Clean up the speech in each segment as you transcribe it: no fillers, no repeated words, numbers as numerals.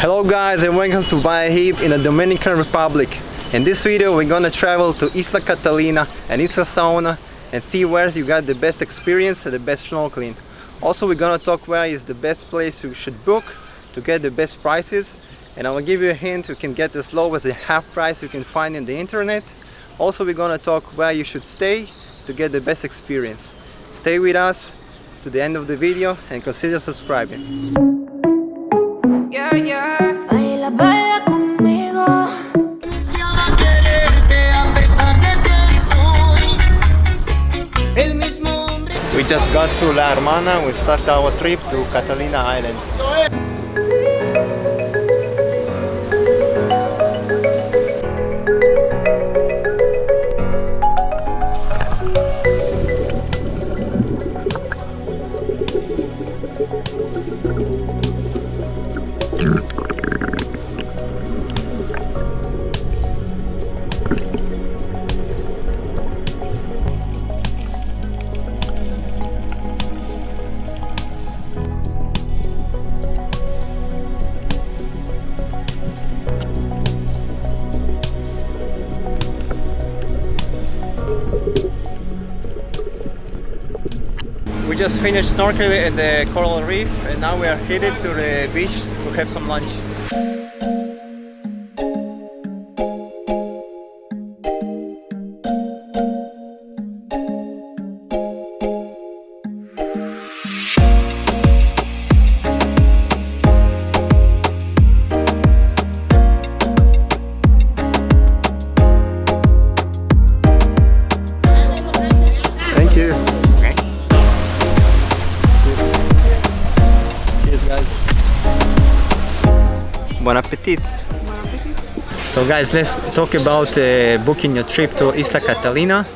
Hello guys and welcome to Bayahibe in the Dominican Republic. In this video we're gonna travel to Isla Catalina and Isla Saona and see where you got the best experience and the best snorkeling. Also we're gonna talk where is the best place you should book to get the best prices, and I will give you a hint, you can get as low as the half price you can find in the internet. Also we're gonna talk where you should stay to get the best experience. Stay with us to the end of the video and consider subscribing. Yeah, yeah. Baila, baila conmigo. We just got to La Romana. We start our trip to Catalina Island. We just finished snorkeling at the coral reef and now we are headed to the beach to have some lunch. Thank you. Bon appetit! So guys, let's talk about booking your trip to Isla Catalina.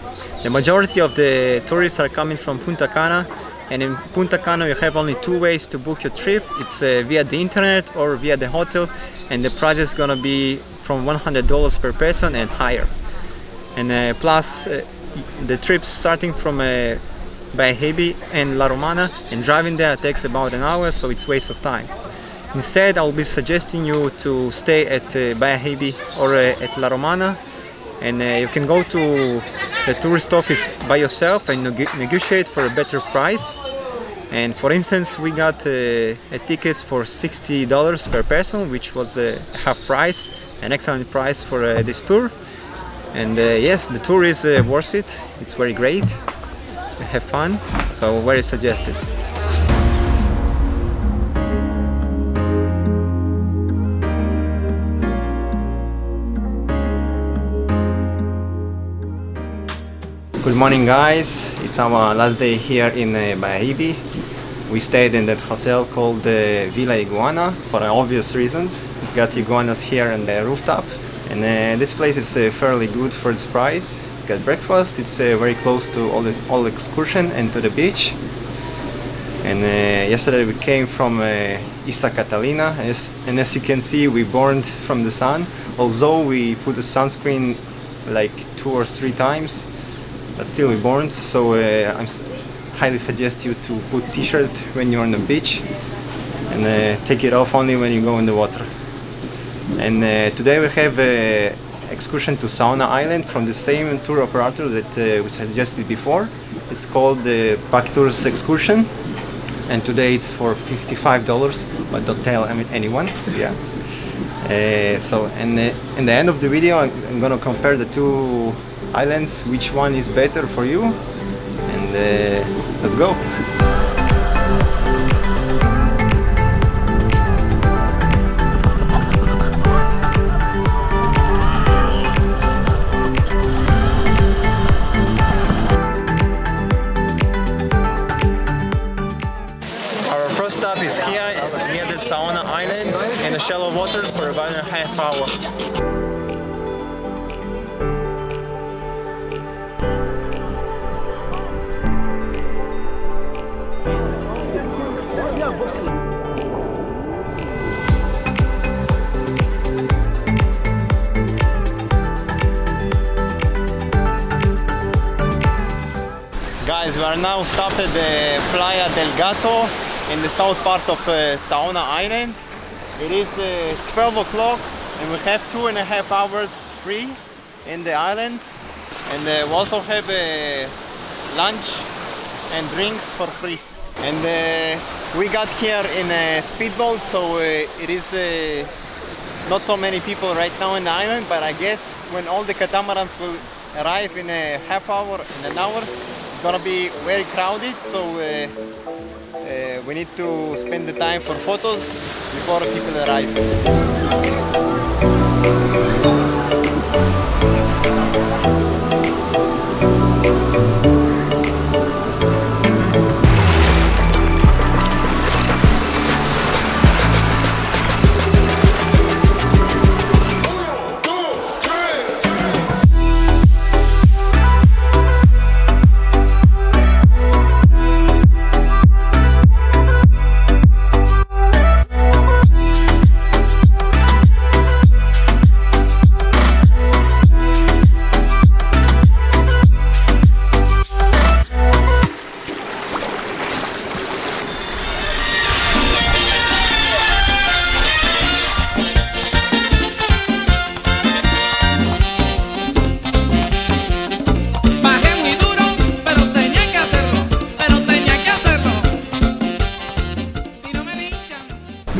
The majority of the tourists are coming from Punta Cana, and in Punta Cana you have only two ways to book your trip. It's via the internet or via the hotel, and the price is gonna be from $100 per person and higher. And plus the trips starting from Bayahibe and La Romana, and driving there takes about an hour, so it's waste of time. Instead, I'll be suggesting you to stay at Bayahibe or at La Romana, and you can go to the tourist office by yourself and negotiate for a better price. And for instance, we got tickets for $60 per person, which was half price, an excellent price for this tour. And yes, the tour is worth it. It's very great. Have fun, so very suggested. Good morning guys, it's our last day here in Bayahibe. We stayed in that hotel called Villa Iguana for obvious reasons. It's got iguanas here on the rooftop, and this place is fairly good for its price. It's got breakfast, it's very close to all excursion and to the beach. And yesterday we came from Isla Catalina, and as you can see we burned from the sun, although we put the sunscreen like 2 or 3 times. But still we burned, so I highly suggest you to put t-shirt when you're on the beach and take it off only when you go in the water. And today we have an excursion to Saona Island from the same tour operator that we suggested before. It's called the Pack Tours Excursion, and today it's for $55, but don't tell anyone. Yeah. So in the end of the video I'm gonna compare the two islands, which one is better for you, and let's go. Our first stop is here near the Saona Island in the shallow waters for about a half hour. Guys, we are now stopped at the Playa del Gato in the south part of Saona Island. It is 12 o'clock and we have 2.5 hours free in the island, and we also have lunch and drinks for free. And we got here in a speedboat, so it is not so many people right now in the island, but I guess when all the catamarans will arrive in a half hour, in an hour, it's gonna be very crowded, so we need to spend the time for photos before people arrive.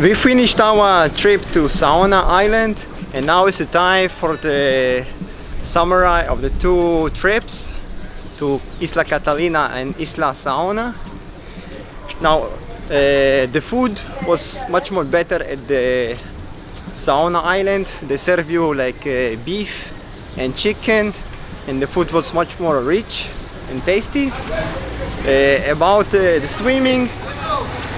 We finished our trip to Saona Island, and now is the time for the summary of the two trips to Isla Catalina and Isla Saona. Now the food was much more better at the Saona Island. They serve you like beef and chicken, and the food was much more rich and tasty. About the swimming,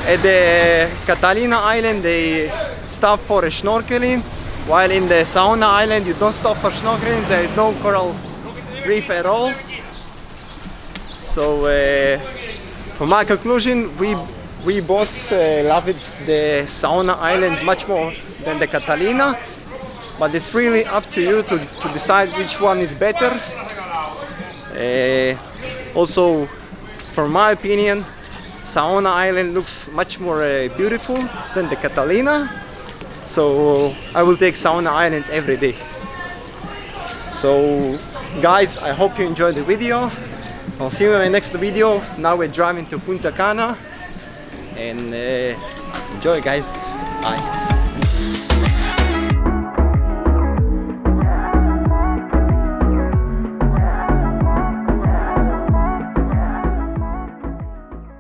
at the Catalina Island they stop for snorkeling, while in the Saona Island you don't stop for snorkeling. There is no coral reef at all. So for my conclusion, we both loved the Saona Island much more than the Catalina, but it's really up to you to decide which one is better. Also, for my opinion, Saona Island looks much more beautiful than the Catalina, so I will take Saona Island every day. So guys, I hope you enjoyed the video. I'll see you in my next video. Now we're driving to Punta Cana, and enjoy guys, bye.